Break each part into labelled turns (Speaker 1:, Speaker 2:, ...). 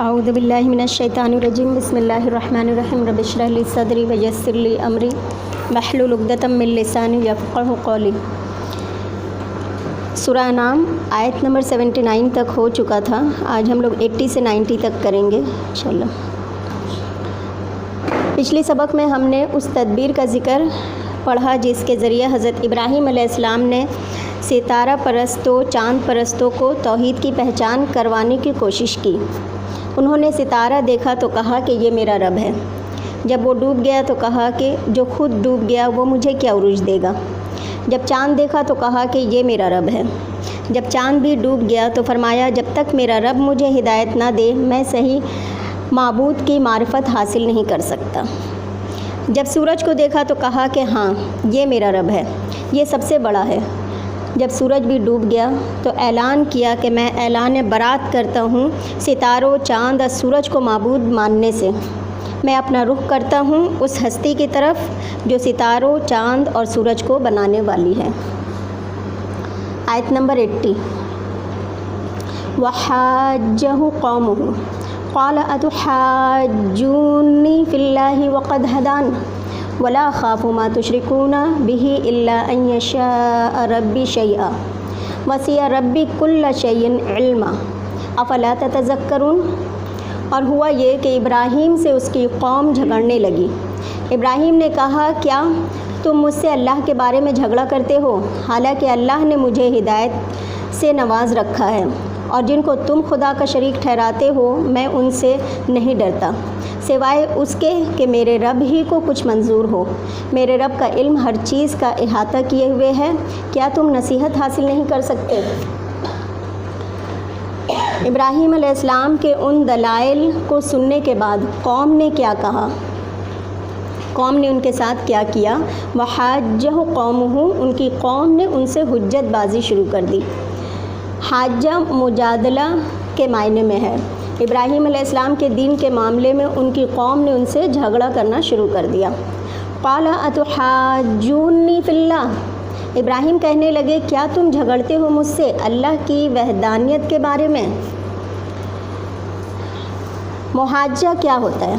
Speaker 1: اعوذ باللہ من الشیطان الرجیم بسم اللہ الرحمن الرحیم رب اشرح لی صدری ویسر لی امری واحلل عقدۃ من لسانی یفقہوا قولی۔ سورہ انعام آیت نمبر 79 تک ہو چکا تھا، آج ہم لوگ 80 سے 90 تک کریں گے انشاءاللہ۔ پچھلی سبق میں ہم نے اس تدبیر کا ذکر پڑھا جس کے ذریعے حضرت ابراہیم علیہ السلام نے ستارہ پرستوں، چاند پرستوں کو توحید کی پہچان کروانے کی کوشش کی۔ انہوں نے ستارہ دیکھا تو کہا کہ یہ میرا رب ہے، جب وہ ڈوب گیا تو کہا کہ جو خود ڈوب گیا وہ مجھے کیا عروج دے گا۔ جب چاند دیکھا تو کہا کہ یہ میرا رب ہے، جب چاند بھی ڈوب گیا تو فرمایا جب تک میرا رب مجھے ہدایت نہ دے میں صحیح معبود کی معرفت حاصل نہیں کر سکتا۔ جب سورج کو دیکھا تو کہا کہ ہاں یہ میرا رب ہے، یہ سب سے بڑا ہے۔ جب سورج بھی ڈوب گیا تو اعلان کیا کہ میں اعلان برات کرتا ہوں ستاروں، چاند اور سورج کو معبود ماننے سے۔ میں اپنا رخ کرتا ہوں اس ہستی کی طرف جو ستاروں، چاند اور سورج کو بنانے والی ہے۔ آیت نمبر 80۔ وحاجہ قومہ قال اتحاجونی فی اللہ وقد ہدان ولا اخاف ما تشرکون به الا ان یشاء ربی شیئا وسع ربی کل شیء علما افلا تتذکرون۔ اور ہوا یہ کہ ابراہیم سے اس کی قوم جھگڑنے لگی۔ ابراہیم نے کہا کیا تم مجھ سے اللہ کے بارے میں جھگڑا کرتے ہو، حالانکہ اللہ نے مجھے ہدایت سے نواز رکھا ہے، اور جن کو تم خدا کا شریک ٹھہراتے ہو میں ان سے نہیں ڈرتا سوائے اس کے کہ میرے رب ہی کو کچھ منظور ہو۔ میرے رب کا علم ہر چیز کا احاطہ کیے ہوئے ہے، کیا تم نصیحت حاصل نہیں کر سکتے؟ ابراہیم علیہ السلام کے ان دلائل کو سننے کے بعد قوم نے کیا کہا؟ قوم نے ان کے ساتھ کیا کیا؟ وحاجہ قومہ، ان کی قوم نے ان سے حجت بازی شروع کر دی۔ حاجہ مجادلہ کے معنی میں ہے۔ ابراہیم علیہ السلام کے دین کے معاملے میں ان کی قوم نے ان سے جھگڑا کرنا شروع کر دیا۔ قال اتحاجونی فی اللہ، ابراہیم کہنے لگے کیا تم جھگڑتے ہو مجھ سے اللہ کی وحدانیت کے بارے میں؟ محاجہ کیا ہوتا ہے؟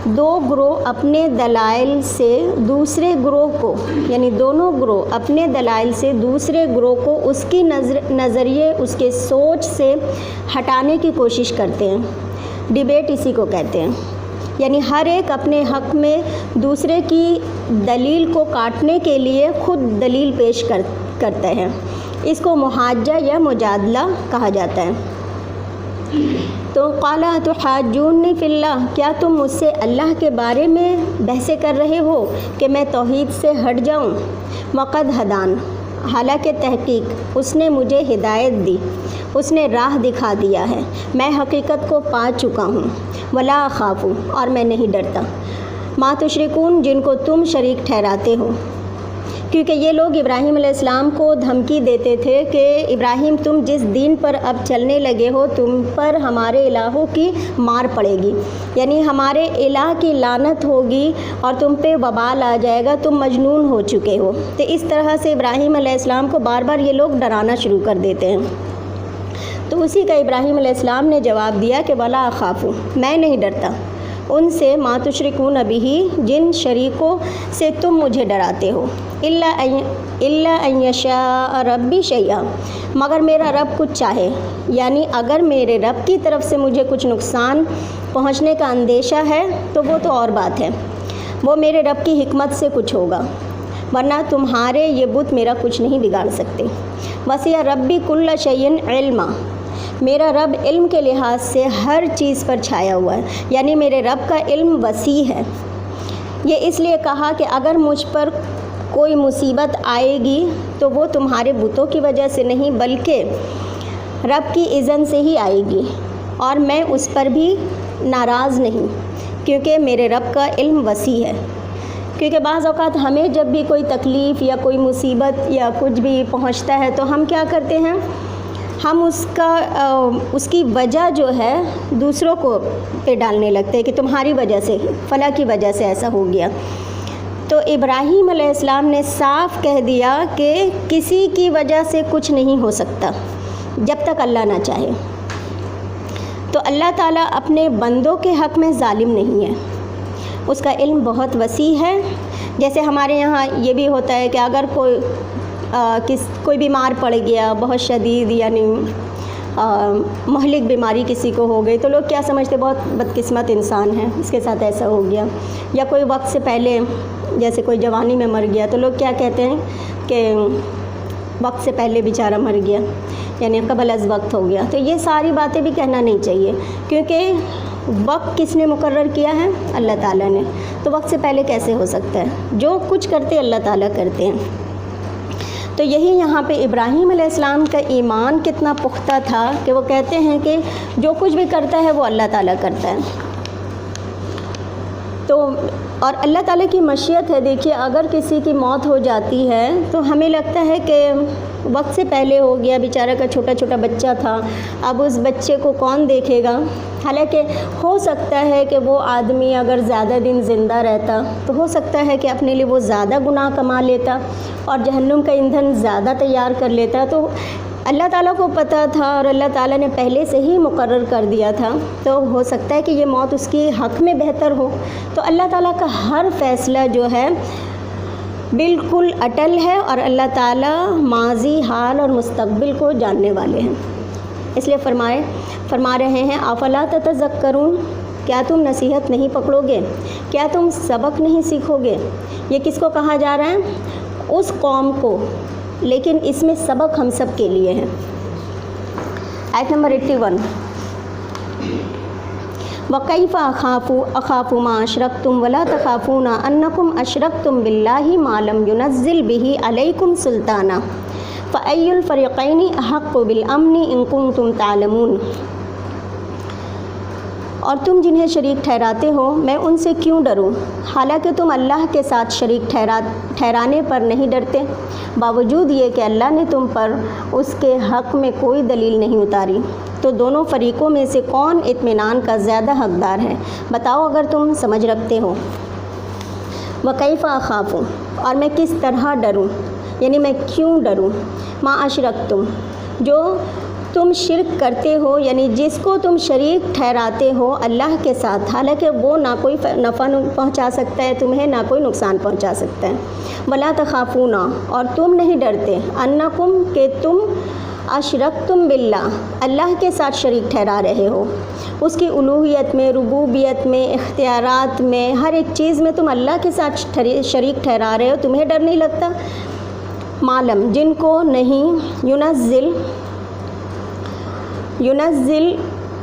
Speaker 1: دو گروہ اپنے دلائل سے دوسرے گروہ کو، یعنی دونوں گروہ اپنے دلائل سے دوسرے گروہ کو اس کی نظریے، اس کے سوچ سے ہٹانے کی کوشش کرتے ہیں۔ ڈیبیٹ اسی کو کہتے ہیں، یعنی ہر ایک اپنے حق میں دوسرے کی دلیل کو کاٹنے کے لیے خود دلیل پیش کرتا ہے۔ اس کو محاجہ یا مجادلہ کہا جاتا ہے۔ تو قال اتحاجونی فی اللہ، کیا تم مجھ سے اللہ کے بارے میں بحثیں کر رہے ہو کہ میں توحید سے ہٹ جاؤں؟ وقد ہدان، حالانکہ تحقیق اس نے مجھے ہدایت دی، اس نے راہ دکھا دیا ہے، میں حقیقت کو پا چکا ہوں۔ ولا اخاف، اور میں نہیں ڈرتا، ما تشرکون، جن کو تم شریک ٹھہراتے ہو۔ کیونکہ یہ لوگ ابراہیم علیہ السلام کو دھمکی دیتے تھے کہ ابراہیم تم جس دین پر اب چلنے لگے ہو تم پر ہمارے الہوں کی مار پڑے گی، یعنی ہمارے الہ کی لعنت ہوگی اور تم پہ وبال آ جائے گا، تم مجنون ہو چکے ہو۔ تو اس طرح سے ابراہیم علیہ السلام کو بار بار یہ لوگ ڈرانا شروع کر دیتے ہیں۔ تو اسی کا ابراہیم علیہ السلام نے جواب دیا کہ ولا اخاف، میں نہیں ڈرتا ان سے، ما تشرکون بہ، جن شریکوں سے تم مجھے ڈراتے ہو، الا ان یشاء ربی شیئا، مگر میرا رب کچھ چاہے، یعنی اگر میرے رب کی طرف سے مجھے کچھ نقصان پہنچنے کا اندیشہ ہے تو وہ تو اور بات ہے، وہ میرے رب کی حکمت سے کچھ ہوگا، ورنہ تمہارے یہ بت میرا کچھ نہیں بگاڑ سکتے۔ وسع ربی کل شیء علما، میرا رب علم کے لحاظ سے ہر چیز پر چھایا ہوا ہے، یعنی میرے رب کا علم وسیع ہے۔ یہ اس لیے کہا کہ اگر مجھ پر کوئی مصیبت آئے گی تو وہ تمہارے بتوں کی وجہ سے نہیں بلکہ رب کی اذن سے ہی آئے گی، اور میں اس پر بھی ناراض نہیں، کیونکہ میرے رب کا علم وسیع ہے۔ کیونکہ بعض اوقات ہمیں جب بھی کوئی تکلیف یا کوئی مصیبت یا کچھ بھی پہنچتا ہے تو ہم کیا کرتے ہیں، ہم اس کی وجہ جو ہے دوسروں کو پہ ڈالنے لگتے ہیں کہ تمہاری وجہ سے، فلاں کی وجہ سے ایسا ہو گیا۔ تو ابراہیم علیہ السلام نے صاف کہہ دیا کہ کسی کی وجہ سے کچھ نہیں ہو سکتا جب تک اللہ نہ چاہے۔ تو اللہ تعالیٰ اپنے بندوں کے حق میں ظالم نہیں ہے، اس کا علم بہت وسیع ہے۔ جیسے ہمارے یہاں یہ بھی ہوتا ہے کہ اگر کوئی بیمار پڑ گیا بہت شدید، یعنی مہلک بیماری کسی کو ہو گئی، تو لوگ کیا سمجھتے بہت بدقسمت انسان ہے، اس کے ساتھ ایسا ہو گیا۔ یا کوئی وقت سے پہلے جیسے کوئی جوانی میں مر گیا، تو لوگ کیا کہتے ہیں کہ وقت سے پہلے بیچارہ مر گیا، یعنی قبل از وقت ہو گیا۔ تو یہ ساری باتیں بھی کہنا نہیں چاہیے، کیونکہ وقت کس نے مقرر کیا ہے؟ اللہ تعالیٰ نے۔ تو وقت سے پہلے کیسے ہو سکتا ہے؟ جو کچھ کرتے اللہ تعالیٰ کرتے ہیں۔ تو یہی یہاں پہ ابراہیم علیہ السلام کا ایمان کتنا پختہ تھا کہ وہ کہتے ہیں کہ جو کچھ بھی کرتا ہے وہ اللہ تعالیٰ کرتا ہے۔ تو اور اللہ تعالیٰ کی مشیت ہے۔ دیکھیے اگر کسی کی موت ہو جاتی ہے تو ہمیں لگتا ہے کہ وقت سے پہلے ہو گیا، بیچارہ کا چھوٹا چھوٹا بچہ تھا، اب اس بچے کو کون دیکھے گا؟ حالانکہ ہو سکتا ہے کہ وہ آدمی اگر زیادہ دن زندہ رہتا تو ہو سکتا ہے کہ اپنے لیے وہ زیادہ گناہ کما لیتا اور جہنم کا ایندھن زیادہ تیار کر لیتا۔ تو اللہ تعالیٰ کو پتہ تھا اور اللہ تعالیٰ نے پہلے سے ہی مقرر کر دیا تھا، تو ہو سکتا ہے کہ یہ موت اس کی حق میں بہتر ہو۔ تو اللہ تعالیٰ کا ہر فیصلہ جو ہے بالکل اٹل ہے، اور اللہ تعالیٰ ماضی، حال اور مستقبل کو جاننے والے ہیں۔ اس لیے فرما رہے ہیں افلا تتذکرون، کیا تم نصیحت نہیں پکڑو گے؟ کیا تم سبق نہیں سیکھو گے؟ یہ کس کو کہا جا رہا ہے؟ اس قوم کو، لیکن اس میں سبق ہم سب کے لیے ہے۔ آیت نمبر 81، وَكَيْفَ أَخَافُ مَا أَشْرَكْتُمْ وَلَا تَخَافُونَ أَنَّكُمْ أَشْرَكْتُمْ بِاللَّهِ مَا لَمْ يُنَزِّلْ بِهِ عَلَيْكُمْ سُلْطَانًا فَأَيُّ الْفَرِيقَيْنِ أَحَقُّ بِالْأَمْنِ إِن كُنتُمْ تَعْلَمُونَ۔ اور تم جنہیں شریک ٹھہراتے ہو میں ان سے کیوں ڈروں، حالانکہ تم اللہ کے ساتھ شریک ٹھہرانے پر نہیں ڈرتے، باوجود یہ کہ اللہ نے تم پر اس کے حق میں کوئی دلیل نہیں اتاری۔ تو دونوں فریقوں میں سے کون اطمینان کا زیادہ حقدار ہے؟ بتاؤ اگر تم سمجھ رکھتے ہو۔ وَكَيْفَ أَخَافُ، اور میں کس طرح ڈروں، یعنی میں کیوں ڈروں، ما اشرکتم، جو تم شرک کرتے ہو، یعنی جس کو تم شریک ٹھہراتے ہو اللہ کے ساتھ، حالانکہ وہ نہ کوئی نفع پہنچا سکتا ہے تمہیں، نہ کوئی نقصان پہنچا سکتا ہے۔ ولا تخافون، اور تم نہیں ڈرتے، انکم، کہ تم اشرکتم باللہ، اللہ کے ساتھ شریک ٹھہرا رہے ہو، اس کی الوہیت میں، ربوبیت میں، اختیارات میں، ہر ایک چیز میں تم اللہ کے ساتھ شریک ٹھہرا رہے ہو، تمہیں ڈر نہیں لگتا؟ معلم، جن کو نہیں ینزل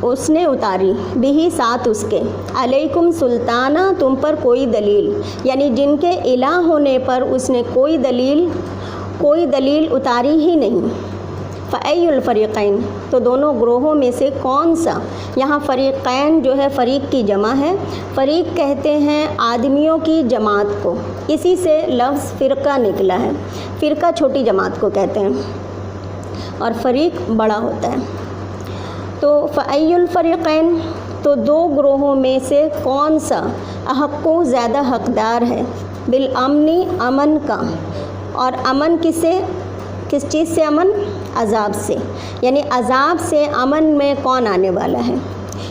Speaker 1: اس نے اتاری، بھی ساتھ اس کے، علیکم سلطانہ، تم پر کوئی دلیل، یعنی جن کے الہ ہونے پر اس نے کوئی دلیل اتاری ہی نہیں۔ فَأَيُّ الْفَرِيقَيْنِ، تو دونوں گروہوں میں سے کون سا؟ یہاں فریقین جو ہے فریق کی جمع ہے، فریق کہتے ہیں آدمیوں کی جماعت کو، اسی سے لفظ فرقہ نکلا ہے، فرقہ چھوٹی جماعت کو کہتے ہیں اور فریق بڑا ہوتا ہے۔ تو فَأَيُّ الْفَرِيقَيْنِ، تو دو گروہوں میں سے کون سا احق و زیادہ حقدار ہے، بالامنی، امن کا، اور امن کس چیز سے؟ امن عذاب سے، یعنی عذاب سے امن میں کون آنے والا ہے؟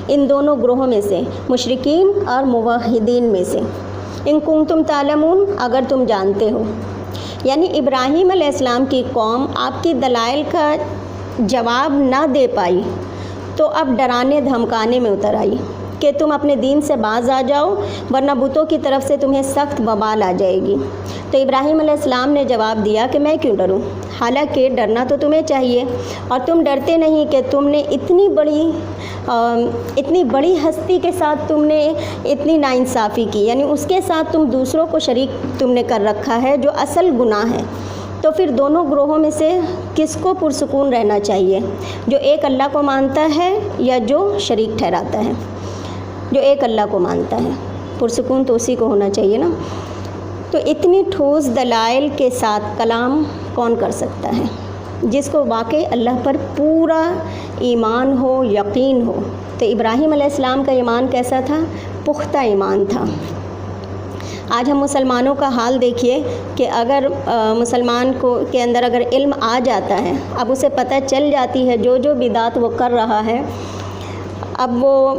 Speaker 1: ان دونوں گروہوں میں سے، مشرکین اور موحدین میں سے۔ ان کنتم تعلمون، اگر تم جانتے ہو، یعنی ابراہیم علیہ السلام کی قوم آپ کی دلائل کا جواب نہ دے پائی تو اب ڈرانے دھمکانے میں اتر آئی کہ تم اپنے دین سے باز آ جاؤ ورنہ بتوں کی طرف سے تمہیں سخت وبال آ جائے گی۔ تو ابراہیم علیہ السلام نے جواب دیا کہ میں کیوں ڈروں، حالانکہ ڈرنا تو تمہیں چاہیے، اور تم ڈرتے نہیں کہ تم نے اتنی بڑی ہستی کے ساتھ تم نے اتنی ناانصافی کی، یعنی اس کے ساتھ تم دوسروں کو شریک تم نے کر رکھا ہے جو اصل گناہ ہے۔ تو پھر دونوں گروہوں میں سے کس کو پرسکون رہنا چاہیے، جو ایک اللہ کو مانتا ہے یا جو شریک ٹھہراتا ہے؟ جو ایک اللہ کو مانتا ہے، پرسکون تو اسی کو ہونا چاہیے نا۔ تو اتنی ٹھوس دلائل کے ساتھ کلام کون کر سکتا ہے؟ جس کو واقعی اللہ پر پورا ایمان ہو، یقین ہو۔ تو ابراہیم علیہ السلام کا ایمان کیسا تھا؟ پختہ ایمان تھا۔ آج ہم مسلمانوں کا حال دیکھیے کہ اگر مسلمان کے اندر اگر علم آ جاتا ہے، اب اسے پتہ چل جاتی ہے جو بدعت وہ کر رہا ہے، اب وہ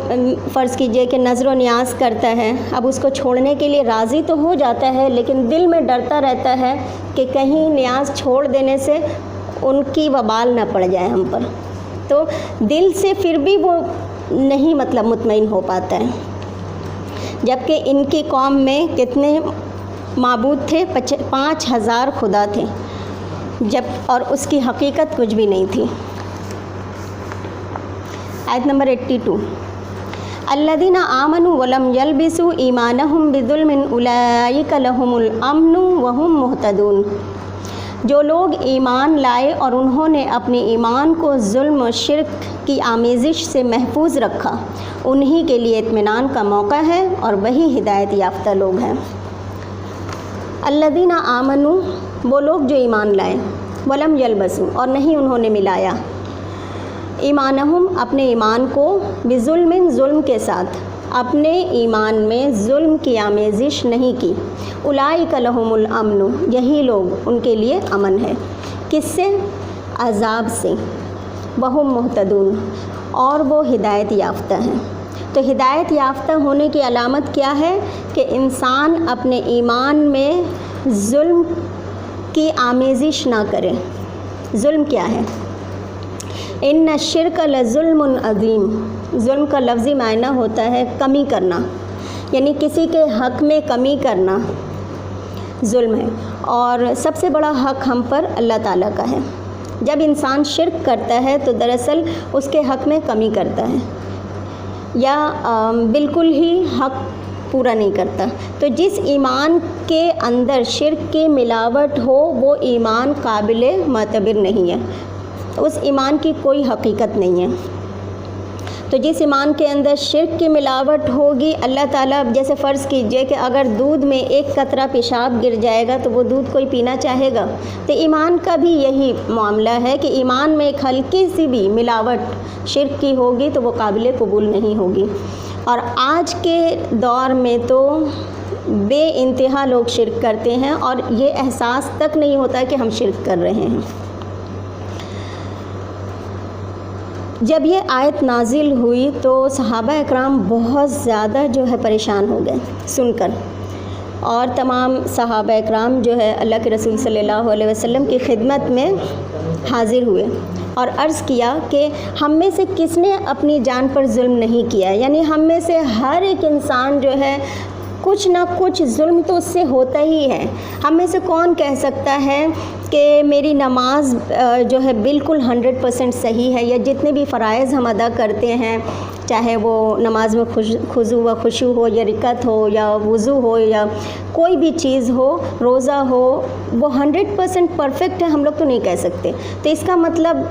Speaker 1: فرض کیجئے کہ نظر و نیاز کرتا ہے، اب اس کو چھوڑنے کے لیے راضی تو ہو جاتا ہے لیکن دل میں ڈرتا رہتا ہے کہ کہیں نیاز چھوڑ دینے سے ان کی وبال نہ پڑ جائے ہم پر، تو دل سے پھر بھی وہ نہیں مطمئن ہو پاتا ہے۔ جبکہ ان کی قوم میں کتنے معبود تھے؟ 5000 خدا تھے، اور اس کی حقیقت کچھ بھی نہیں تھی۔ آیت نمبر 82، الذین آمنوا ولم یلبسوا ایمانہم بظلم اولئک لہم الامن وہم مہتدون۔ جو لوگ ایمان لائے اور انہوں نے اپنے ایمان کو ظلم و شرک کی آمیزش سے محفوظ رکھا، انہی کے لیے اطمینان کا موقع ہے اور وہی ہدایت یافتہ لوگ ہیں۔ الذین آمنوا، وہ لوگ جو ایمان لائے، ولم یلبسوا، اور نہیں انہوں نے ملایا، ایمانہم، اپنے ایمان کو، بظلم، ظلم کے ساتھ، اپنے ایمان میں ظلم کی آمیزش نہیں کی، اولئک لہم الامن، یہی لوگ ان کے لیے امن ہے۔ کس سے؟ عذاب سے، وہم مہتدون، اور وہ ہدایت یافتہ ہیں۔ تو ہدایت یافتہ ہونے کی علامت کیا ہے؟ کہ انسان اپنے ایمان میں ظلم کی آمیزش نہ کرے۔ ظلم کیا ہے؟ ان الشرک لظلم عظیم، ظلم کا لفظی معنی ہوتا ہے کمی کرنا، یعنی کسی کے حق میں کمی کرنا ظلم ہے، اور سب سے بڑا حق ہم پر اللہ تعالیٰ کا ہے۔ جب انسان شرک کرتا ہے تو دراصل اس کے حق میں کمی کرتا ہے یا بالکل ہی حق پورا نہیں کرتا۔ تو جس ایمان کے اندر شرک کی ملاوٹ ہو وہ ایمان قابل معتبر نہیں ہے، اس ایمان کی کوئی حقیقت نہیں ہے۔ تو جس ایمان کے اندر شرک کی ملاوٹ ہوگی، اللہ تعالیٰ، جیسے فرض کیجئے کہ اگر دودھ میں ایک قطرہ پیشاب گر جائے گا تو وہ دودھ کوئی پینا چاہے گا؟ تو ایمان کا بھی یہی معاملہ ہے کہ ایمان میں ایک ہلکی سی بھی ملاوٹ شرک کی ہوگی تو وہ قابل قبول نہیں ہوگی۔ اور آج کے دور میں تو بے انتہا لوگ شرک کرتے ہیں اور یہ احساس تک نہیں ہوتا کہ ہم شرک کر رہے ہیں۔ جب یہ آیت نازل ہوئی تو صحابہ اکرام بہت زیادہ پریشان ہو گئے سن کر، اور تمام صحابہ اکرام اللہ کے رسول صلی اللہ علیہ وسلم کی خدمت میں حاضر ہوئے اور عرض کیا کہ ہم میں سے کس نے اپنی جان پر ظلم نہیں کیا، یعنی ہم میں سے ہر ایک انسان کچھ نہ کچھ ظلم تو اس سے ہوتا ہی ہے۔ ہم میں سے کون کہہ سکتا ہے کہ میری نماز بالکل 100% صحیح ہے، یا جتنے بھی فرائض ہم ادا کرتے ہیں، چاہے وہ نماز میں خضوع و خشوع ہو، یا رکعت ہو، یا وضو ہو، یا کوئی بھی چیز ہو، روزہ ہو، وہ 100% پرفیکٹ ہے، ہم لوگ تو نہیں کہہ سکتے۔ تو اس کا مطلب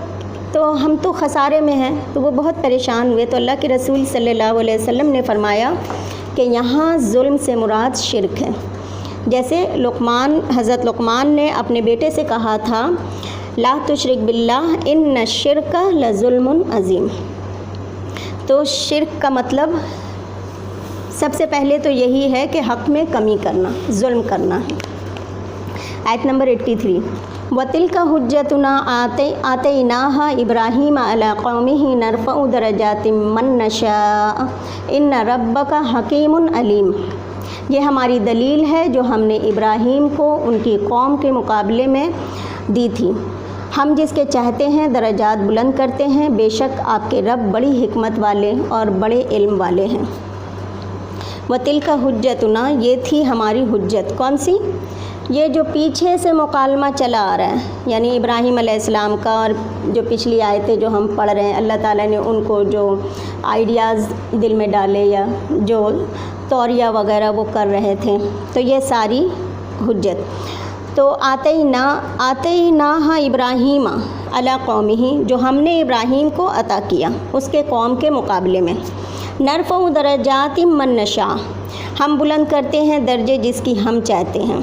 Speaker 1: تو ہم تو خسارے میں ہیں۔ تو وہ بہت پریشان ہوئے، تو اللہ کے رسول صلی اللہ علیہ وسلم نے فرمایا کہ یہاں ظلم سے مراد شرک ہے۔ جیسے حضرت لقمان نے اپنے بیٹے سے کہا تھا، لا تشرک باللہ ان الشرک لظلم عظیم۔ تو شرک کا مطلب سب سے پہلے تو یہی ہے کہ حق میں کمی کرنا، ظلم کرنا ہے۔ آیت نمبر 83، وَتِلْكَ حُجَّتُنَا آتَيْنَاهَا إِبْرَاهِيمَ عَلَىٰ قَوْمِهِ نَرْفَعُ دَرَجَاتٍ مَّن نَّشَاءُ إِنَّ رَبَّكَ حَكِيمٌ عَلِيمٌ۔ یہ ہماری دلیل ہے جو ہم نے ابراہیم کو ان کی قوم کے مقابلے میں دی تھی، ہم جس کے چاہتے ہیں درجات بلند کرتے ہیں، بے شک آپ کے رب بڑی حکمت والے اور بڑے علم والے ہیں۔ وَتِلْكَ حُجَّتُنَا، یہ تھی ہماری حجت۔ کون سی؟ یہ جو پیچھے سے مکالمہ چلا آ رہا ہے، یعنی ابراہیم علیہ السلام کا، اور جو پچھلی آیتیں جو ہم پڑھ رہے ہیں، اللہ تعالیٰ نے ان کو جو آئیڈیاز دل میں ڈالے یا جو توریہ وغیرہ وہ کر رہے تھے، تو یہ ساری حجت۔ تو آتیناہا ابراہیم علی قومہ، جو ہم نے ابراہیم کو عطا کیا اس کے قوم کے مقابلے میں، نرفع درجات من نشاء، ہم بلند کرتے ہیں درجے جس کی ہم چاہتے ہیں،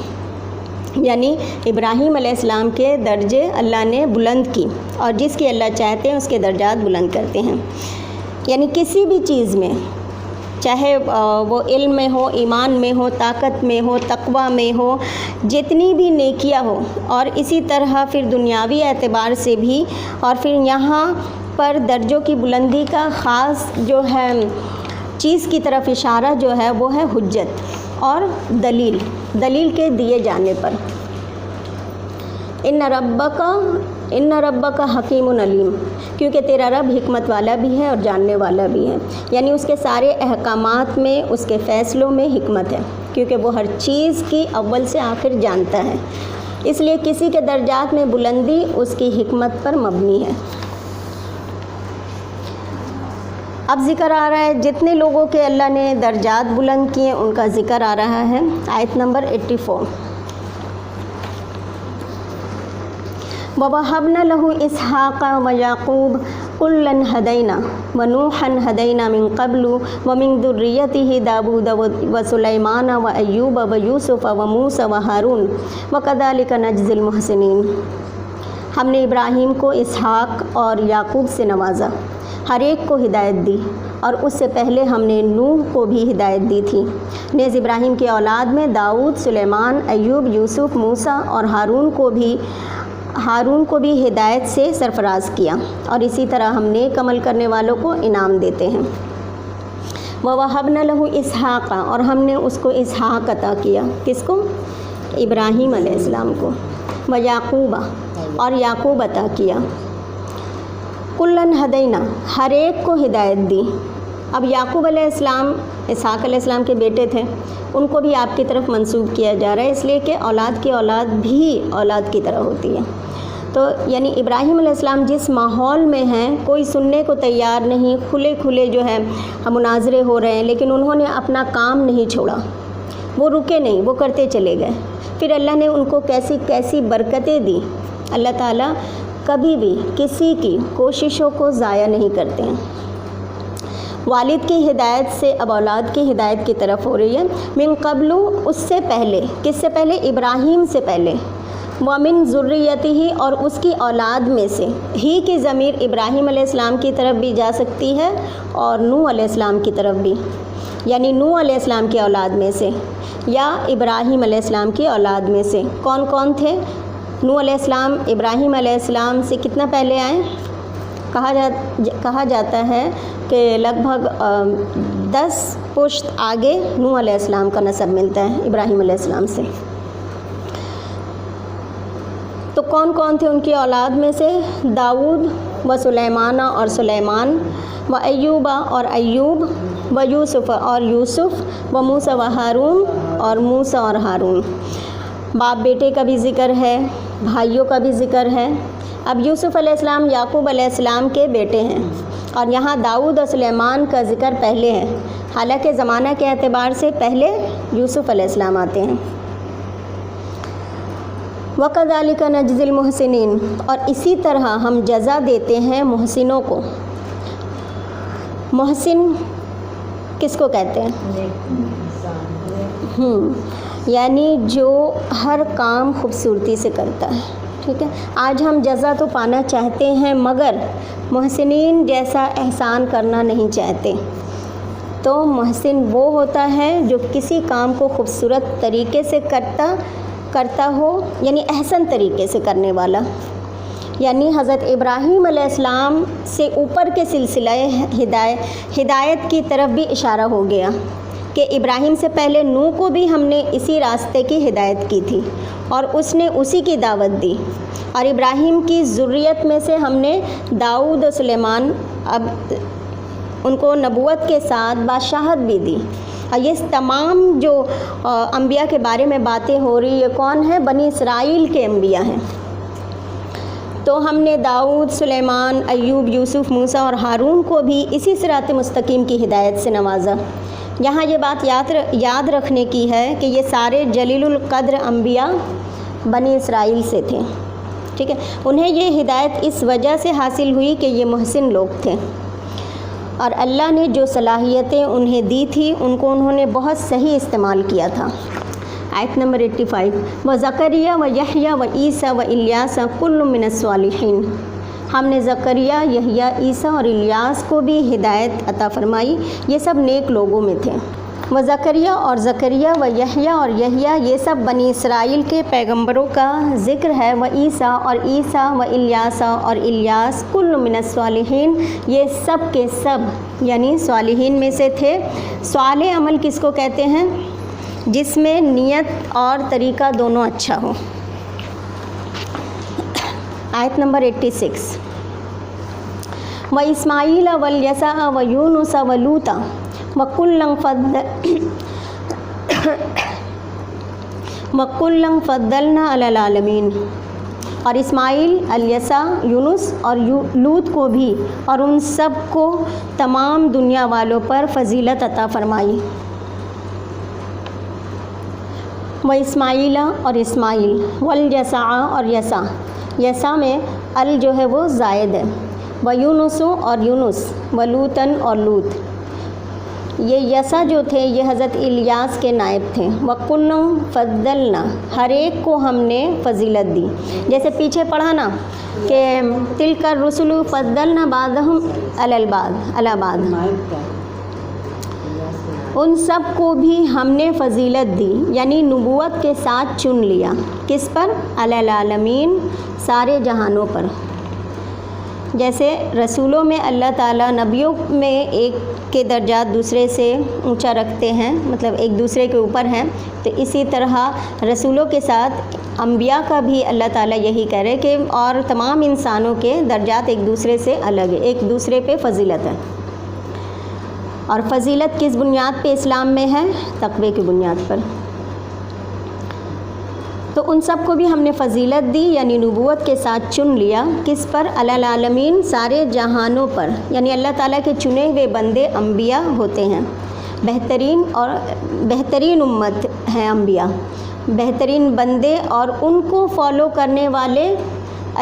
Speaker 1: یعنی ابراہیم علیہ السلام کے درجے اللہ نے بلند کی، اور جس کی اللہ چاہتے ہیں اس کے درجات بلند کرتے ہیں۔ یعنی کسی بھی چیز میں، چاہے وہ علم میں ہو، ایمان میں ہو، طاقت میں ہو، تقوی میں ہو، جتنی بھی نیکیاں ہو، اور اسی طرح پھر دنیاوی اعتبار سے بھی، اور پھر یہاں پر درجوں کی بلندی کا خاص جو ہے چیز کی طرف اشارہ جو ہے وہ ہے حجت اور دلیل کے دیے جانے پر۔ ان ربک حکیم علیم، کیونکہ تیرا رب حکمت والا بھی ہے اور جاننے والا بھی ہے، یعنی اس کے سارے احکامات میں، اس کے فیصلوں میں حکمت ہے، کیونکہ وہ ہر چیز کی اول سے آخر جانتا ہے، اس لیے کسی کے درجات میں بلندی اس کی حکمت پر مبنی ہے۔ اب ذکر آ رہا ہے جتنے لوگوں کے اللہ نے درجات بلند کیے ان کا ذکر آ رہا ہے، آیت نمبر 84۔ وَوَهَبْنَا لَهُ إِسْحَاقَ وَيَعْقُوبَ كُلًّا هَدَيْنَا وَنُوحًا هَدَيْنَا مِن قَبْلُ وَمِن ذُرِّيَّتِهِ دَاوُودَ وَسُلَيْمَانَ وَأَيُّوبَ وَيُوسُفَ وَمُوسَى وَهَارُونَ وَكَذَلِكَ نَجْزِي الْمُحْسِنِينَ۔ ہم نے ابراہیم کو اسحاق اور یعقوب سے نوازا، ہر ایک کو ہدایت دی، اور اس سے پہلے ہم نے نوح کو بھی ہدایت دی تھی۔ نیز ابراہیم کی اولاد میں داؤد، سلیمان، ایوب، یوسف، موسیٰ اور ہارون کو بھی ہدایت سے سرفراز کیا، اور اسی طرح ہم نیک عمل کرنے والوں کو انعام دیتے ہیں۔ وَوَهَبْنَا لَهُ إِسْحَاقَ، اور ہم نے اس کو اسحاق عطا کیا، کس کو؟ ابراہیم علیہ السلام کو۔ وَيَعْقُوبَ، اور یعقوب عطا کیا۔ كُلًّا هَدَيْنَا، ہر ایک کو ہدایت دی۔ اب یعقوب علیہ السلام اسحاق علیہ السلام کے بیٹے تھے، ان کو بھی آپ کی طرف منسوب کیا جا رہا ہے، اس لیے کہ اولاد کی اولاد بھی اولاد کی طرح ہوتی ہے۔ تو یعنی ابراہیم علیہ السلام جس ماحول میں ہیں، کوئی سننے کو تیار نہیں، کھلے جو ہے مناظرے ہو رہے ہیں، لیکن انہوں نے اپنا کام نہیں چھوڑا، وہ رکے نہیں، وہ کرتے چلے گئے۔ پھر اللہ نے ان کو کیسی برکتیں دی۔ اللہ تعالیٰ کبھی بھی کسی کی کوششوں کو ضائع نہیں کرتے ہیں۔ والد کی ہدایت سے اب اولاد کی ہدایت کی طرف ہو رہی ہے۔ من قبل، اس سے پہلے، کس سے پہلے؟ ابراہیم سے پہلے۔ وَمِن ذُرِّيَّتِهِ، اور اس کی اولاد میں سے، ہی کی ضمیر ابراہیم علیہ السلام کی طرف بھی جا سکتی ہے اور نوح علیہ السلام کی طرف بھی، یعنی نوح علیہ السلام کی اولاد میں سے یا ابراہیم علیہ السلام کی اولاد میں سے۔ کون کون تھے؟ نوح علیہ السلام ابراہیم علیہ السلام سے کتنا پہلے آئے؟ کہا جاتا ہے کہ لگ بھگ 10 پشت آگے نوح علیہ السلام کا نسب ملتا ہے ابراہیم علیہ السلام سے۔ تو کون کون تھے ان کی اولاد میں سے؟ داؤد و سلیمان، اور سلیمان، و ایوب، اور ایوب، و یوسف، اور یوسف، و موسیٰ و ہارون، اور موسیٰ اور ہارون۔ باپ بیٹے کا بھی ذکر ہے، بھائیوں کا بھی ذکر ہے۔ اب یوسف علیہ السلام یعقوب علیہ السلام کے بیٹے ہیں، اور یہاں داؤد اور سلیمان کا ذکر پہلے ہے، حالانکہ زمانہ کے اعتبار سے پہلے یوسف علیہ السلام آتے ہیں۔ وَكَذَلِكَ نَجْزِي الْمُحْسِنِينَ، اور اسی طرح ہم جزا دیتے ہیں محسنوں کو۔ محسن کس کو کہتے ہیں؟ یعنی جو ہر کام خوبصورتی سے کرتا ہے، ٹھیک ہے۔ آج ہم جزا تو پانا چاہتے ہیں مگر محسنین جیسا احسان کرنا نہیں چاہتے۔ تو محسن وہ ہوتا ہے جو کسی کام کو خوبصورت طریقے سے کرتا ہو، یعنی احسن طریقے سے کرنے والا۔ یعنی حضرت ابراہیم علیہ السلام سے اوپر کے سلسلہ ہدایت کی طرف بھی اشارہ ہو گیا کہ ابراہیم سے پہلے نوح کو بھی ہم نے اسی راستے کی ہدایت کی تھی اور اس نے اسی کی دعوت دی، اور ابراہیم کی ذریت میں سے ہم نے داؤد و سلیمان، اب ان کو نبوت کے ساتھ بادشاہت بھی دی۔ اور یہ تمام جو انبیاء کے بارے میں باتیں ہو رہی ہے، کون ہے؟ بنی اسرائیل کے انبیاء ہیں۔ تو ہم نے داؤد، سلیمان، ایوب، یوسف، موسیٰ اور ہارون کو بھی اسی صراط مستقیم کی ہدایت سے نوازا۔ یہاں یہ بات یاد رکھنے کی ہے کہ یہ سارے جلیل القدر انبیاء بنی اسرائیل سے تھے، ٹھیک ہے۔ انہیں یہ ہدایت اس وجہ سے حاصل ہوئی کہ یہ محسن لوگ تھے، اور اللہ نے جو صلاحیتیں انہیں دی تھی ان کو انہوں نے بہت صحیح استعمال کیا تھا۔ آیت نمبر 85، وَزَكَرِيَّا وَيَحْيَا وَعِيسَىٰ وَإِلْيَاسَ كُلٌّ مِّنَ الصَّالِحِينَ، ہم نے زکریا، یحییٰ، عیسیٰ اور الیاس کو بھی ہدایت عطا فرمائی، یہ سب نیک لوگوں میں تھے۔ و زکریا اور زکریا و یحییٰ اور یحییٰ، یہ سب بنی اسرائیل کے پیغمبروں کا ذکر ہے، و عیسیٰ اور عیسیٰ و الیاس اور الیاس، کل من الصالحین، یہ سب کے سب یعنی صالحین میں سے تھے۔ صالح عمل کس کو کہتے ہیں؟ جس میں نیت اور طریقہ دونوں اچھا ہو۔ آیت نمبر 86، و اسماعیل و الیسع و یونس و لوطا وَكُلًّا فَضَّلْنَا عَلَى الْعَالَمِينَ، اور اسماعیل، الیسع، یونس اور لوط کو بھی اور ان سب کو تمام دنیا والوں پر فضیلت عطا فرمائی۔ و اسماعیل اور اسماعیل، والیسع اور یسع، یسع میں ال جو ہے وہ زائد ہے، و یونس اور یونس، و لوطن اور لوط، یہ یسع جو تھے یہ حضرت الیاس کے نائب تھے۔ وَكُلًّا فَضَّلْنَا، ہر ایک کو ہم نے فضیلت دی، جیسے پیچھے پڑھا نا کہ تِلْكَ الرُّسُلُ فَضَّلْنَا بَعْضَهُمْ عَلَى بَعْضٍ، ان سب کو بھی ہم نے فضیلت دی، یعنی نبوت کے ساتھ چن لیا، کس پر؟ علی العالمین، سارے جہانوں پر۔ جیسے رسولوں میں اللہ تعالیٰ نبیوں میں ایک کے درجات دوسرے سے اونچا رکھتے ہیں، مطلب ایک دوسرے کے اوپر ہیں، تو اسی طرح رسولوں کے ساتھ انبیاء کا بھی اللہ تعالیٰ یہی کہہ رہے کہ اور تمام انسانوں کے درجات ایک دوسرے سے الگ ہے، ایک دوسرے پہ فضیلت ہے۔ اور فضیلت کس بنیاد پہ اسلام میں ہے؟ تقوی کی بنیاد پر۔ تو ان سب کو بھی ہم نے فضیلت دی، یعنی نبوت کے ساتھ چن لیا، کس پر؟ علی العالمین، سارے جہانوں پر، یعنی اللہ تعالیٰ کے چنے ہوئے بندے انبیاء ہوتے ہیں، بہترین امت ہیں انبیاء، بہترین بندے، اور ان کو فالو کرنے والے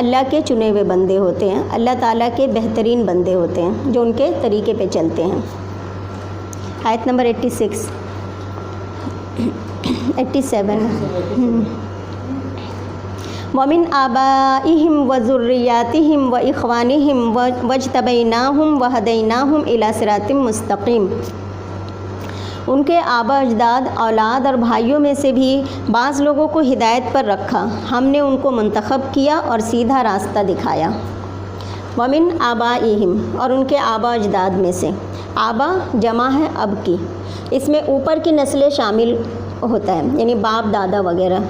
Speaker 1: اللہ کے چنے ہوئے بندے ہوتے ہیں، اللہ تعالیٰ کے بہترین بندے ہوتے ہیں جو ان کے طریقے پہ چلتے ہیں۔ آیت نمبر 87 وَمِنْ آبَائِهِمْ وَذُرِّيَّاتِهِمْ وَإِخْوَانِهِمْ وَاجْتَبَيْنَاهُمْ وَهَدَيْنَاهُمْ إِلَى صِرَاطٍ مُسْتَقِيمٍ، ان کے آبا اجداد، اولاد اور بھائیوں میں سے بھی بعض لوگوں کو ہدایت پر رکھا، ہم نے ان کو منتخب کیا اور سیدھا راستہ دکھایا۔ وَمِنْ آبَائِهِمْ، اور ان کے آبا اجداد میں سے، آبا جمع ہے اب کی، اس میں اوپر کی نسلیں شامل ہوتا ہے، یعنی باپ دادا وغیرہ،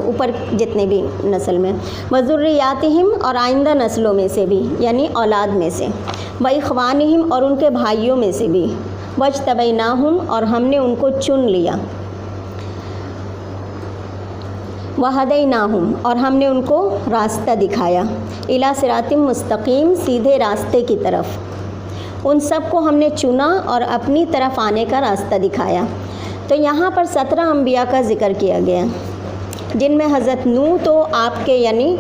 Speaker 1: اوپر جتنے بھی نسل میں، وذریاتہم، اور آئندہ نسلوں میں سے بھی، یعنی اولاد میں سے، واخوانہم، اور ان کے بھائیوں میں سے بھی، واجتبیناہم، اور ہم نے ان کو چن لیا، وہدیناہم، اور ہم نے ان کو راستہ دکھایا، الی صراط مستقیم، سیدھے راستے کی طرف، ان سب کو ہم نے چنا اور اپنی طرف آنے کا راستہ دکھایا۔ تو یہاں پر 17 انبیاء کا ذکر کیا گیا، جن میں حضرت نوح تو آپ کے یعنی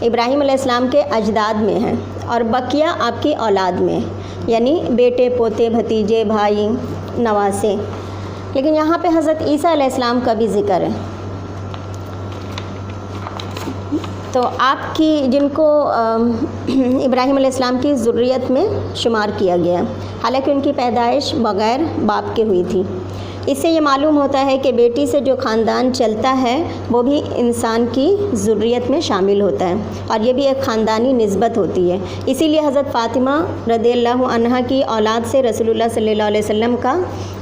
Speaker 1: ابراہیم علیہ السلام کے اجداد میں ہیں، اور بقیہ آپ کی اولاد میں، یعنی بیٹے، پوتے، بھتیجے، بھائی، نواسے۔ لیکن یہاں پہ حضرت عیسیٰ علیہ السلام کا بھی ذکر ہے، تو آپ کی جن کو ابراہیم علیہ السلام کی ذریت میں شمار کیا گیا، حالانکہ ان کی پیدائش بغیر باپ کے ہوئی تھی۔ اس سے یہ معلوم ہوتا ہے کہ بیٹی سے جو خاندان چلتا ہے وہ بھی انسان کی ذریت میں شامل ہوتا ہے، اور یہ بھی ایک خاندانی نسبت ہوتی ہے۔ اسی لیے حضرت فاطمہ رضی اللہ عنہا کی اولاد سے رسول اللہ صلی اللہ علیہ وسلم کا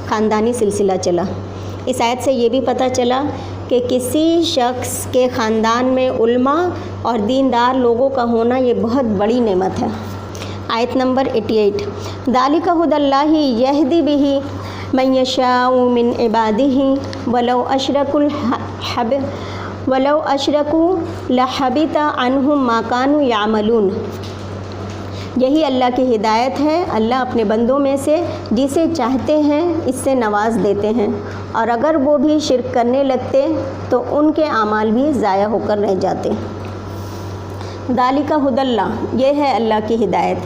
Speaker 1: خاندانی سلسلہ چلا۔ اس آیت سے یہ بھی پتہ چلا کہ کسی شخص کے خاندان میں علماء اور دیندار لوگوں کا ہونا یہ بہت بڑی نعمت ہے۔ آیت نمبر 88، ذالک ھدی اللہ یہدی بہ من یشاء من عبادہ ولو اشرکوا لحبط عنہم ما کانوا یعملون، یہی اللہ کی ہدایت ہے، اللہ اپنے بندوں میں سے جسے چاہتے ہیں اس سے نواز دیتے ہیں، اور اگر وہ بھی شرک کرنے لگتے تو ان کے اعمال بھی ضائع ہو کر رہ جاتے۔ ذالک ھدی اللہ، یہ ہے اللہ کی ہدایت،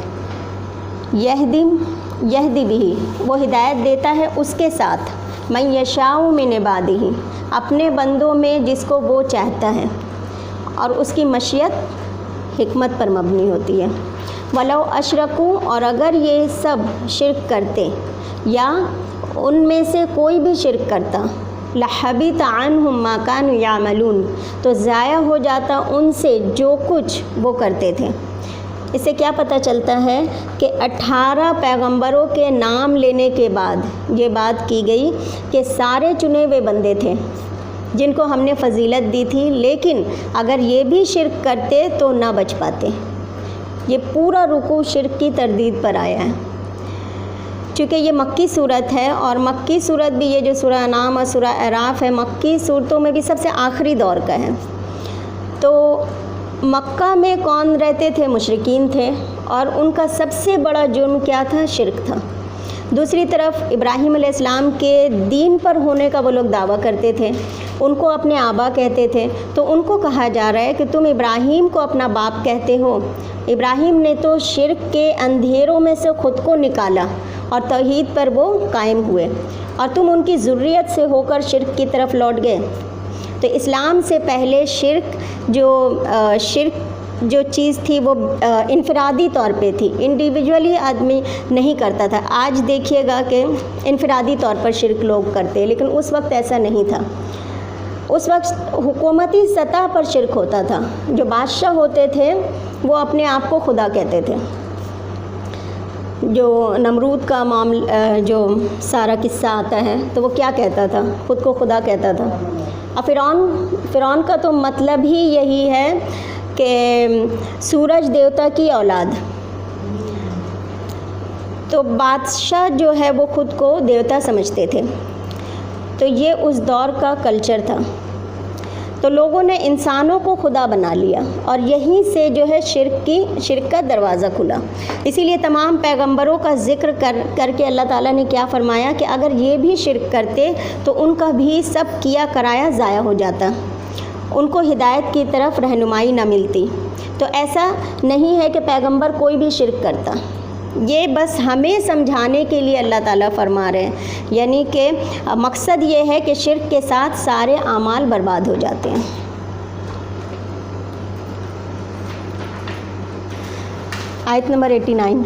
Speaker 1: یہدی بھی، وہ ہدایت دیتا ہے اس کے ساتھ، من یشاء من عبادہ، اپنے بندوں میں جس کو وہ چاہتا ہے، اور اس کی مشیت حکمت پر مبنی ہوتی ہے۔ ولو اشرکوا، اور اگر یہ سب شرک کرتے یا ان میں سے کوئی بھی شرک کرتا لحبط عنہم ما کانوا یعملون، تو ضائع ہو جاتا ان سے جو کچھ وہ کرتے تھے۔ اس سے کیا پتہ چلتا ہے کہ 18 پیغمبروں کے نام لینے کے بعد یہ بات کی گئی کہ سارے چنے ہوئے بندے تھے جن کو ہم نے فضیلت دی تھی، لیکن اگر یہ بھی شرک کرتے تو نہ بچ پاتے۔ یہ پورا رکوع شرک کی تردید پر آیا ہے۔ چونکہ یہ مکی صورت ہے، اور مکی صورت بھی یہ جو سورہ انعام اور سورہ اعراف ہے مکی صورتوں میں بھی سب سے آخری دور کا ہے۔ تو مکہ میں کون رہتے تھے؟ مشرکین تھے، اور ان کا سب سے بڑا جرم کیا تھا؟ شرک تھا۔ دوسری طرف ابراہیم علیہ السلام کے دین پر ہونے کا وہ لوگ دعویٰ کرتے تھے، ان کو اپنے آبا کہتے تھے، تو ان کو کہا جا رہا ہے کہ تم ابراہیم کو اپنا باپ کہتے ہو۔ ابراہیم نے تو شرک کے اندھیروں میں سے خود کو نکالا اور توحید پر وہ قائم ہوئے، اور تم ان کی ذریت سے ہو کر شرک کی طرف لوٹ گئے۔ تو اسلام سے پہلے شرک جو چیز تھی وہ انفرادی طور پہ تھی، انڈیویجولی آدمی نہیں کرتا تھا۔ آج دیکھیے گا کہ انفرادی طور پر شرک لوگ کرتے، لیکن اس وقت ایسا نہیں تھا۔ اس وقت حکومتی سطح پر شرک ہوتا تھا۔ جو بادشاہ ہوتے تھے وہ اپنے آپ کو خدا کہتے تھے۔ جو نمرود کا معاملہ جو سارا قصہ آتا ہے تو وہ کیا کہتا تھا؟ خود کو خدا کہتا تھا۔ اور فرعون کا تو مطلب ہی یہی ہے کہ سورج دیوتا کی اولاد۔ تو بادشاہ جو ہے وہ خود کو دیوتا سمجھتے تھے۔ تو یہ اس دور کا کلچر تھا۔ تو لوگوں نے انسانوں کو خدا بنا لیا، اور یہیں سے جو ہے شرک کا دروازہ کھلا۔ اسی لیے تمام پیغمبروں کا ذکر کر کے اللہ تعالیٰ نے کیا فرمایا کہ اگر یہ بھی شرک کرتے تو ان کا بھی سب کیا کرایا ضائع ہو جاتا، ان کو ہدایت کی طرف رہنمائی نہ ملتی۔ تو ایسا نہیں ہے کہ پیغمبر کوئی بھی شرک کرتا، یہ بس ہمیں سمجھانے کے لیے اللہ تعالیٰ فرما رہے ہیں، یعنی کہ مقصد یہ ہے کہ شرک کے ساتھ سارے اعمال برباد ہو جاتے ہیں۔ آیت نمبر 89،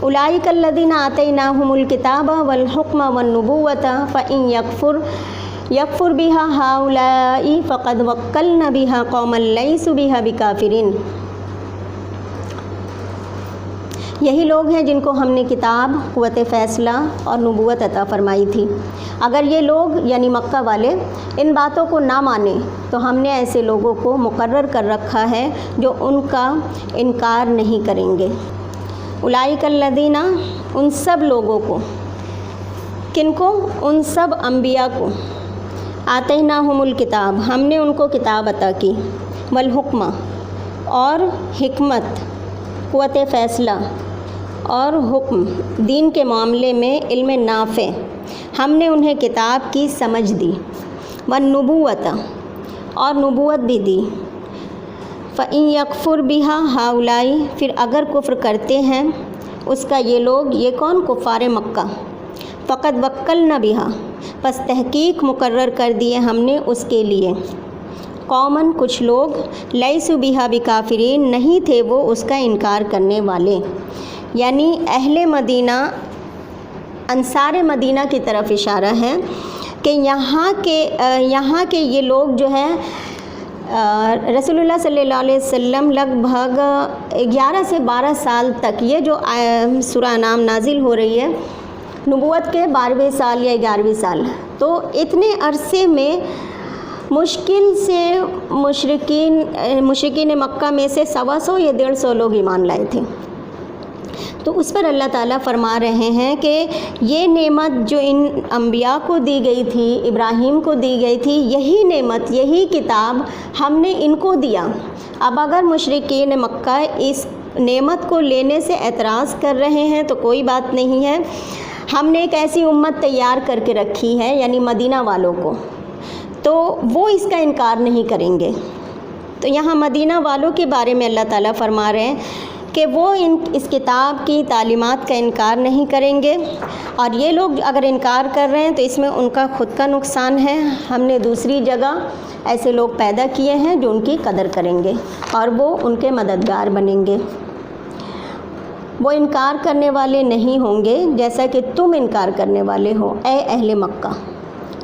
Speaker 1: اولئک الذین آتیناہم الکتاب والحکم والنبوۃ فإن یکفر بها ہؤلاء فقد وکلنا بها قوما لیسوا بها بکافرین۔ یہی لوگ ہیں جن کو ہم نے کتاب، قوت فیصلہ اور نبوت عطا فرمائی تھی۔ اگر یہ لوگ یعنی مکہ والے ان باتوں کو نہ مانیں تو ہم نے ایسے لوگوں کو مقرر کر رکھا ہے جو ان کا انکار نہیں کریں گے۔ اولئک الذین، ان سب لوگوں کو، کن کو؟ ان سب انبیاء کو، آتیناہم الکتاب، ہم نے ان کو کتاب عطا کی، والحکم، اور حکمت، قوت فیصلہ اور حکم، دین کے معاملے میں علم نافع، ہم نے انہیں کتاب کی سمجھ دی، والنبوۃ، اور نبوت بھی دی۔ فإن یکفر بها ہؤلاء، پھر اگر کفر کرتے ہیں اس کا یہ لوگ، یہ کون؟ کفار مکہ، فقد وکلنا بها، پس تحقیق مقرر کر دیے ہم نے اس کے لیے، قومن، کچھ لوگ، لیسوا بها بکافرین، نہیں تھے وہ اس کا انکار کرنے والے۔ یعنی اہل مدینہ، انصار مدینہ کی طرف اشارہ ہے کہ یہاں کے یہ لوگ جو ہیں رسول اللہ صلی اللہ علیہ وسلم لگ بھگ 11 سے 12 سال تک، یہ جو سورہ انعام نازل ہو رہی ہے نبوت کے 12ویں سال یا 11ویں سال، تو اتنے عرصے میں مشکل سے مشرکین مکہ میں سے 125 یا 150 لوگ ایمان لائے تھے۔ تو اس پر اللہ تعالیٰ فرما رہے ہیں کہ یہ نعمت جو ان انبیاء کو دی گئی تھی، ابراہیم کو دی گئی تھی، یہی نعمت، یہی کتاب ہم نے ان کو دیا۔ اب اگر مشرکین مکہ اس نعمت کو لینے سے اعتراض کر رہے ہیں تو کوئی بات نہیں ہے، ہم نے ایک ایسی امت تیار کر کے رکھی ہے، یعنی مدینہ والوں کو، تو وہ اس کا انکار نہیں کریں گے۔ تو یہاں مدینہ والوں کے بارے میں اللہ تعالیٰ فرما رہے ہیں کہ وہ اس کتاب کی تعلیمات کا انکار نہیں کریں گے، اور یہ لوگ اگر انکار کر رہے ہیں تو اس میں ان کا خود کا نقصان ہے۔ ہم نے دوسری جگہ ایسے لوگ پیدا کیے ہیں جو ان کی قدر کریں گے اور وہ ان کے مددگار بنیں گے۔ وہ انکار کرنے والے نہیں ہوں گے جیسا کہ تم انکار کرنے والے ہو اے اہل مکہ.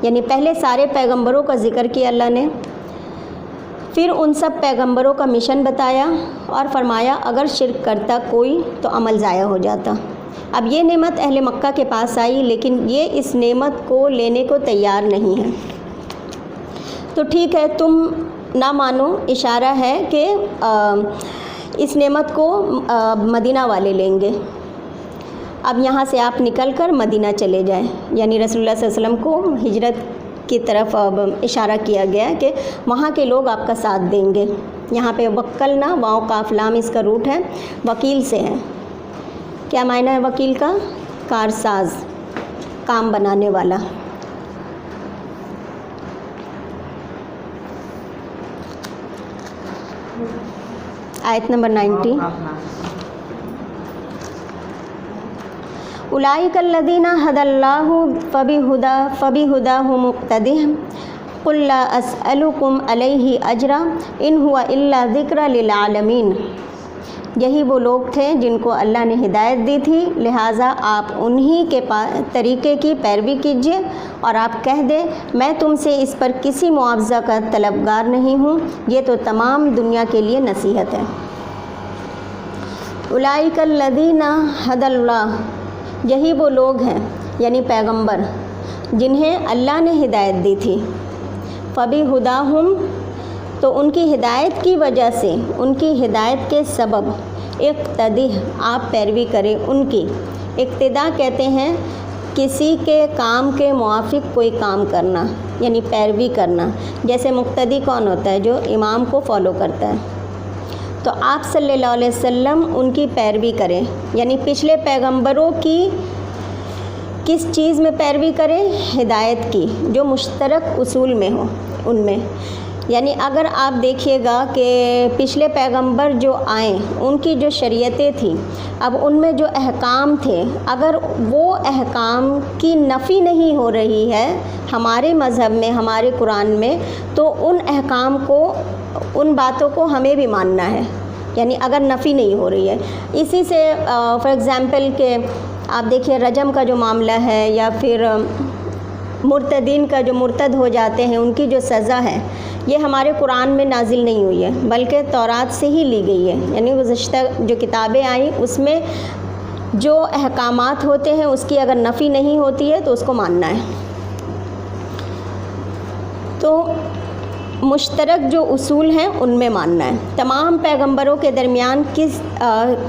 Speaker 1: یعنی پہلے سارے پیغمبروں کا ذکر کیا اللہ نے، پھر ان سب پیغمبروں کا مشن بتایا اور فرمایا اگر شرک کرتا کوئی تو عمل ضائع ہو جاتا. اب یہ نعمت اہل مکہ کے پاس آئی لیکن یہ اس نعمت کو لینے کو تیار نہیں ہے. تو ٹھیک ہے تم نہ مانو، اشارہ ہے کہ اس نعمت کو مدینہ والے لیں گے. اب یہاں سے آپ نکل کر مدینہ چلے جائیں، یعنی رسول اللہ صلی اللہ علیہ وسلم کو ہجرت کی طرف اشارہ کیا گیا کہ وہاں کے لوگ آپ کا ساتھ دیں گے. یہاں پہ وکلنا واؤ قاف لام اس کا روٹ ہے، وکیل سے ہے. کیا معنی ہے وکیل کا؟ کارساز، کام بنانے والا. آیت نمبر 90. اولئک الذین ھدی اللہ فبہداہ مقتدہ قل لا اسألکم علیہ اجرا ان ھو الا ذکر للعالمین. یہی وہ لوگ تھے جن کو اللہ نے ہدایت دی تھی، لہٰذا آپ انہی کے طریقے کی پیروی کیجیے اور آپ کہہ دیں میں تم سے اس پر کسی معاوضہ کا طلبگار نہیں ہوں، یہ تو تمام دنیا کے لیے نصیحت ہے. اولئک الذین ھدی اللہ، یہی وہ لوگ ہیں یعنی پیغمبر جنہیں اللہ نے ہدایت دی تھی. فبہداہم، تو ان کی ہدایت کی وجہ سے، ان کی ہدایت کے سبب، اقتدہ آپ پیروی کریں ان کی. اقتدا کہتے ہیں کسی کے کام کے موافق کوئی کام کرنا، یعنی پیروی کرنا. جیسے مقتدی کون ہوتا ہے؟ جو امام کو فالو کرتا ہے. تو آپ صلی اللہ علیہ وسلم ان کی پیروی کریں، یعنی پچھلے پیغمبروں کی کس چیز میں پیروی کریں؟ ہدایت کی، جو مشترک اصول میں ہو ان میں. یعنی اگر آپ دیکھیے گا کہ پچھلے پیغمبر جو آئیں ان کی جو شریعتیں تھیں، اب ان میں جو احکام تھے، اگر وہ احکام کی نفی نہیں ہو رہی ہے ہمارے مذہب میں، ہمارے قرآن میں، تو ان احکام کو، ان باتوں کو ہمیں بھی ماننا ہے، یعنی اگر نفی نہیں ہو رہی ہے. اسی سے فار ایگزامپل کہ آپ دیکھیے رجم کا جو معاملہ ہے، یا پھر مرتدین کا جو مرتد ہو جاتے ہیں ان کی جو سزا ہے، یہ ہمارے قرآن میں نازل نہیں ہوئی ہے بلکہ تورات سے ہی لی گئی ہے. یعنی گزشتہ جو کتابیں آئیں اس میں جو احکامات ہوتے ہیں اس کی اگر نفی نہیں ہوتی ہے تو اس کو ماننا ہے. تو مشترک جو اصول ہیں ان میں ماننا ہے. تمام پیغمبروں کے درمیان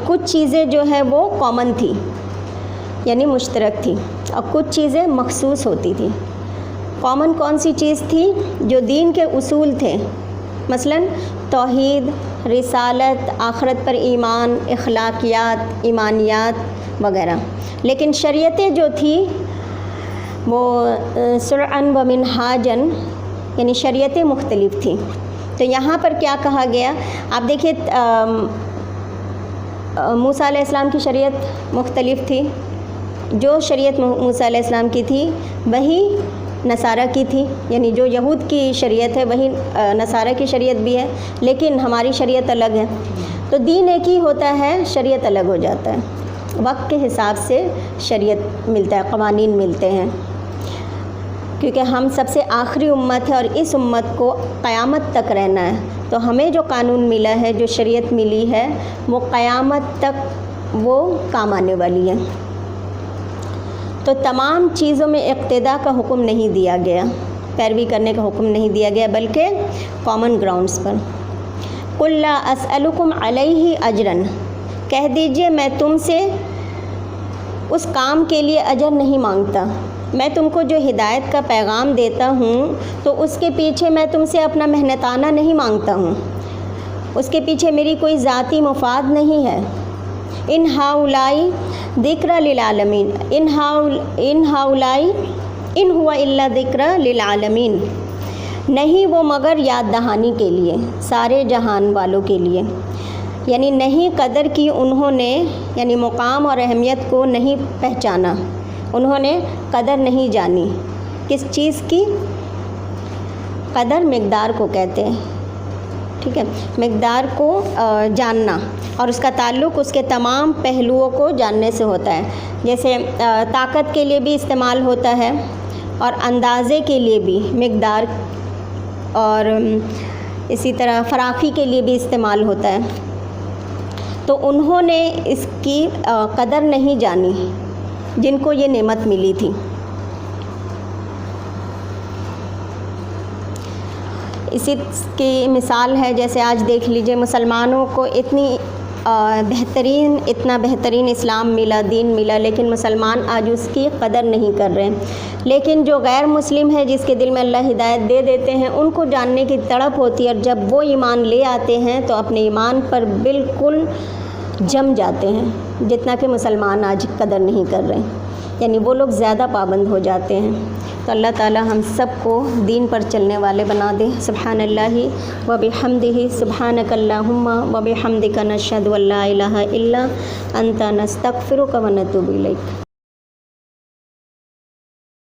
Speaker 1: کچھ چیزیں جو ہے وہ کامن تھی، یعنی مشترک تھی، اور کچھ چیزیں مخصوص ہوتی تھی. کامن کون سی چیز تھی؟ جو دین کے اصول تھے، مثلا توحید، رسالت، آخرت پر ایمان، اخلاقیات، ایمانیات وغیرہ. لیکن شریعتیں جو تھی وہ شرعاً و منہاجاً، یعنی شریعتیں مختلف تھیں. تو یہاں پر کیا کہا گیا؟ آپ دیکھیے موسیٰ علیہ السلام کی شریعت مختلف تھی. جو شریعت موسیٰ علیہ السلام کی تھی وہی نصارہ کی تھی، یعنی جو یہود کی شریعت ہے وہی نصارہ کی شریعت بھی ہے، لیکن ہماری شریعت الگ ہے. تو دین ایک ہی ہوتا ہے، شریعت الگ ہو جاتا ہے. وقت کے حساب سے شریعت ملتا ہے، قوانین ملتے ہیں، کیونکہ ہم سب سے آخری امت ہے اور اس امت کو قیامت تک رہنا ہے. تو ہمیں جو قانون ملا ہے، جو شریعت ملی ہے، وہ قیامت تک وہ کام آنے والی ہے. تو تمام چیزوں میں اقتدا کا حکم نہیں دیا گیا، پیروی کرنے کا حکم نہیں دیا گیا، بلکہ کامن گراؤنڈز پر. قل لا اسألکم علیہ اجرا، کہہ دیجئے میں تم سے اس کام کے لیے اجر نہیں مانگتا. میں تم کو جو ہدایت کا پیغام دیتا ہوں تو اس کے پیچھے میں تم سے اپنا محنتانہ نہیں مانگتا ہوں، اس کے پیچھے میری کوئی ذاتی مفاد نہیں ہے. ان ہاؤلائی ذکر للعالمین، ان ہاؤلائی ان ہوا الا ذکر للعالمین، نہیں وہ مگر یاد دہانی کے لیے، سارے جہان والوں کے لیے. یعنی نہیں قدر کی انہوں نے، یعنی مقام اور اہمیت کو نہیں پہچانا، انہوں نے قدر نہیں جانی. کس چیز کی قدر؟ مقدار کو کہتے ہیں، ٹھیک ہے، مقدار کو جاننا. اور اس کا تعلق اس کے تمام پہلوؤں کو جاننے سے ہوتا ہے. جیسے طاقت کے لیے بھی استعمال ہوتا ہے اور اندازے کے لیے بھی، مقدار اور اسی طرح فراخی کے لیے بھی استعمال ہوتا ہے. تو انہوں نے اس کی قدر نہیں جانی جن کو یہ نعمت ملی تھی. اسی کی مثال ہے، جیسے آج دیکھ لیجئے مسلمانوں کو اتنا بہترین اسلام ملا، دین ملا، لیکن مسلمان آج اس کی قدر نہیں کر رہے. لیکن جو غیر مسلم ہے، جس کے دل میں اللہ ہدایت دے دیتے ہیں، ان کو جاننے کی تڑپ ہوتی ہے، اور جب وہ ایمان لے آتے ہیں تو اپنے ایمان پر بالکل جم جاتے ہیں، جتنا کہ مسلمان آج قدر نہیں کر رہے، یعنی وہ لوگ زیادہ پابند ہو جاتے ہیں. تو اللہ تعالی ہم سب کو دین پر چلنے والے بنا دے. سبحان اللہ و بحمدہ، سبحانک اللہم و بحمدک، نشہد ان لا الہ الا انت، نستغفرک و نتوب الیک.